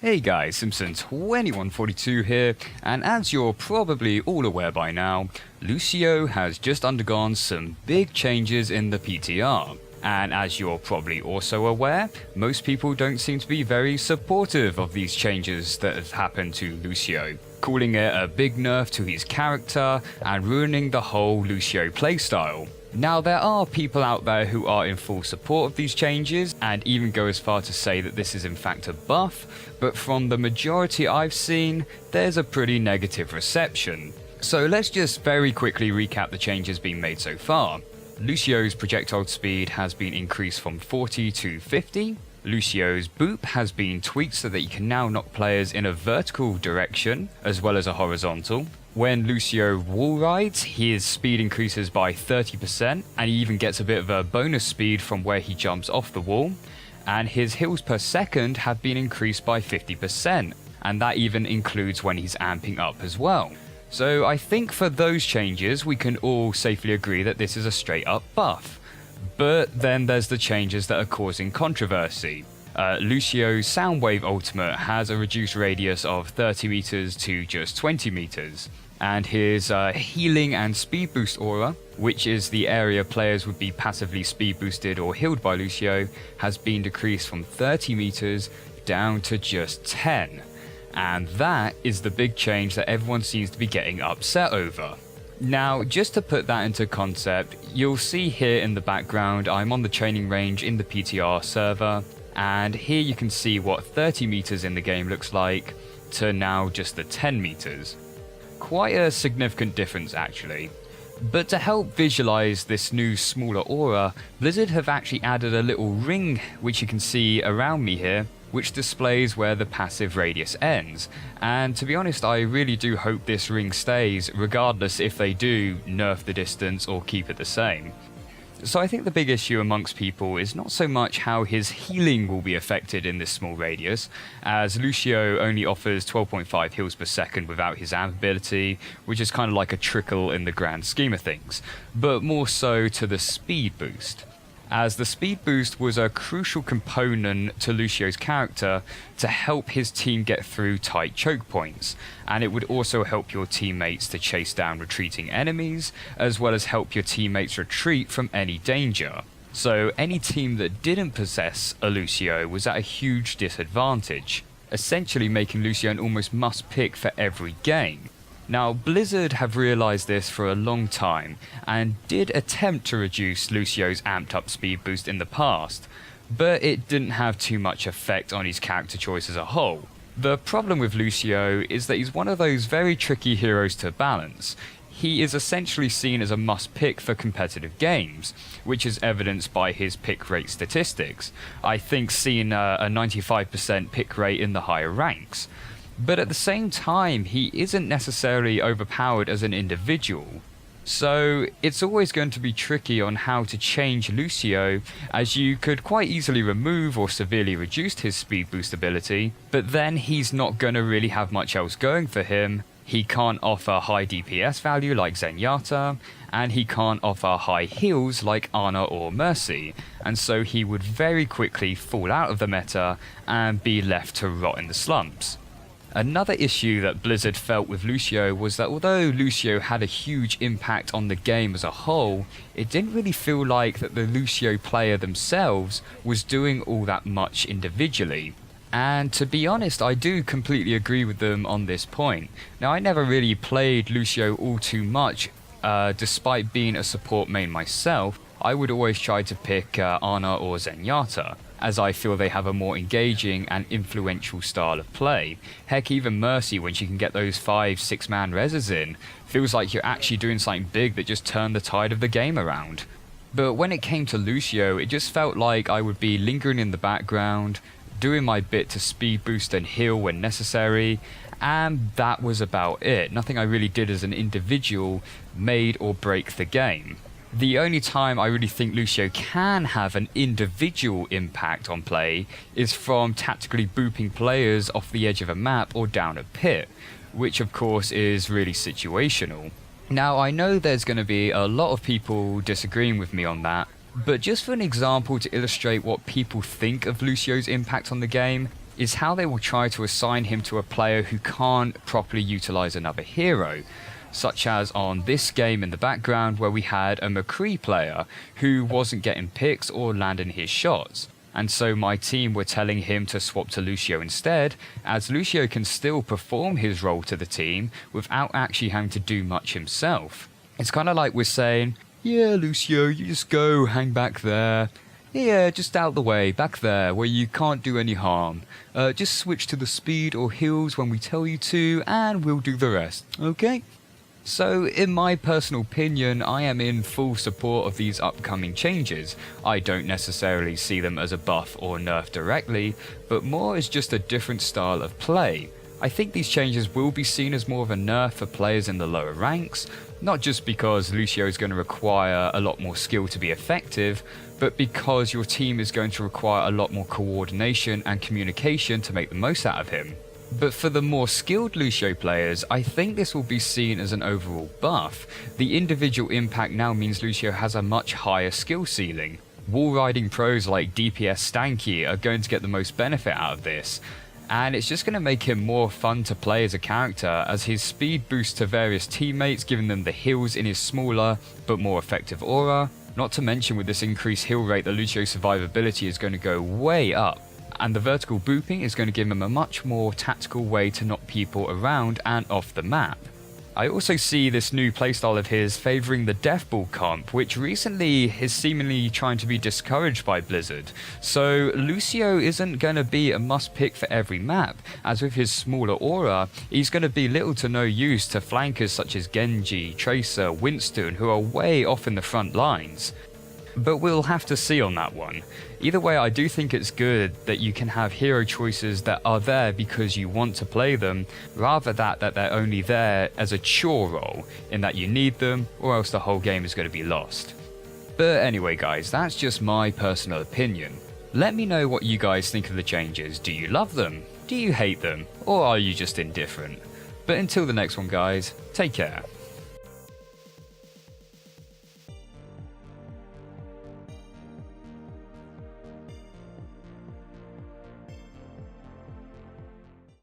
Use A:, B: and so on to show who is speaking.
A: Hey guys, Simpson2142 here, and as you're probably all aware by now, Lucio has just undergone some big changes in the PTR. And as you're probably also aware, most people don't seem to be very supportive of these changes that have happened to Lucio, calling it a big nerf to his character and ruining the whole Lucio playstyle. Now, there are people out there who are in full support of these changes and even go as far to say that this is in fact a buff, but from the majority I've seen, there's a pretty negative reception. So let's just very quickly recap the changes being made so far. Lucio's projectile speed has been increased from 40 to 50. Lucio's boop has been tweaked so that you can now knock players in a vertical direction as well as a horizontal. When Lucio wall rides, his speed increases by 30% and he even gets a bit of a bonus speed from where he jumps off the wall. And his heals per second have been increased by 50%, and that even includes when he's amping up as well. So I think for those changes we can all safely agree that this is a straight up buff. But then there's the changes that are causing controversy. Lucio's Soundwave ultimate has a reduced radius of 30 meters to just 20 meters. And his healing and speed boost aura, which is the area players would be passively speed boosted or healed by Lucio, has been decreased from 30 meters down to just 10. And that is the big change that everyone seems to be getting upset over. Now, just to put that into concept, you'll see here in the background I'm on the training range in the PTR server, and here you can see what 30 meters in the game looks like to now just the 10 meters. Quite a significant difference actually. But to help visualize this new smaller aura, Blizzard have actually added a little ring which you can see around me here, which displays where the passive radius ends. And to be honest, I really do hope this ring stays, regardless if they do nerf the distance or keep it the same. So I think the big issue amongst people is not so much how his healing will be affected in this small radius, as Lucio only offers 12.5 heals per second without his amp ability, which is kind of like a trickle in the grand scheme of things, but more so to the speed boost, as the speed boost was a crucial component to Lucio's character to help his team get through tight choke points, and it would also help your teammates to chase down retreating enemies, as well as help your teammates retreat from any danger. So any team that didn't possess a Lucio was at a huge disadvantage, essentially making Lucio an almost must pick for every game. Now, Blizzard have realised this for a long time, and did attempt to reduce Lucio's amped up speed boost in the past, but it didn't have too much effect on his character choice as a whole. The problem with Lucio is that he's one of those very tricky heroes to balance. He is essentially seen as a must pick for competitive games, which is evidenced by his pick rate statistics. I think seeing a 95% pick rate in the higher ranks. But at the same time, he isn't necessarily overpowered as an individual. So it's always going to be tricky on how to change Lucio, as you could quite easily remove or severely reduce his speed boost ability, but then he's not going to really have much else going for him. He can't offer high DPS value like Zenyatta, and he can't offer high heals like Ana or Mercy, and so he would very quickly fall out of the meta and be left to rot in the slumps. Another issue that Blizzard felt with Lucio was that although Lucio had a huge impact on the game as a whole, it didn't really feel like that the Lucio player themselves was doing all that much individually. And to be honest, I do completely agree with them on this point. Now, I never really played Lucio all too much, despite being a support main myself. I would always try to pick Ana or Zenyatta, as I feel they have a more engaging and influential style of play. Heck, even Mercy, when she can get those 5-6 man reses in, feels like you're actually doing something big that just turned the tide of the game around. But when it came to Lucio, it just felt like I would be lingering in the background, doing my bit to speed boost and heal when necessary, and that was about it. Nothing I really did as an individual made or break the game. The only time I really think Lucio can have an individual impact on play is from tactically booping players off the edge of a map or down a pit, which of course is really situational. Now, I know there's going to be a lot of people disagreeing with me on that, but just for an example to illustrate what people think of Lucio's impact on the game, is how they will try to assign him to a player who can't properly utilize another hero, such as on this game in the background where we had a McCree player who wasn't getting picks or landing his shots. And so my team were telling him to swap to Lucio instead, as Lucio can still perform his role to the team without actually having to do much himself. It's kind of like we're saying, yeah Lucio, you just go hang back there. Yeah, just out the way, back there, where you can't do any harm. Just switch to the speed or heals when we tell you to, and we'll do the rest, okay? So, in my personal opinion, I am in full support of these upcoming changes. I don't necessarily see them as a buff or nerf directly, but more as just a different style of play. I think these changes will be seen as more of a nerf for players in the lower ranks, not just because Lucio is going to require a lot more skill to be effective, but because your team is going to require a lot more coordination and communication to make the most out of him. But for the more skilled Lucio players, I think this will be seen as an overall buff. The individual impact now means Lucio has a much higher skill ceiling. Wall riding pros like DPS Stanky are going to get the most benefit out of this, and it's just going to make him more fun to play as a character, as his speed boosts to various teammates, giving them the heals in his smaller but more effective aura. Not to mention, with this increased heal rate, the Lucio's survivability is going to go way up, and the vertical booping is going to give him a much more tactical way to knock people around and off the map. I also see this new playstyle of his favouring the Death Ball comp, which recently is seemingly trying to be discouraged by Blizzard. So Lucio isn't going to be a must pick for every map, as with his smaller aura, he's going to be little to no use to flankers such as Genji, Tracer, Winston, who are way off in the front lines. But we'll have to see on that one. Either way, I do think it's good that you can have hero choices that are there because you want to play them, rather that they're only there as a chore role, in that you need them or else the whole game is going to be lost. But anyway guys, that's just my personal opinion. Let me know what you guys think of the changes. Do you love them? Do you hate them? Or are you just indifferent? But until the next one guys, take care.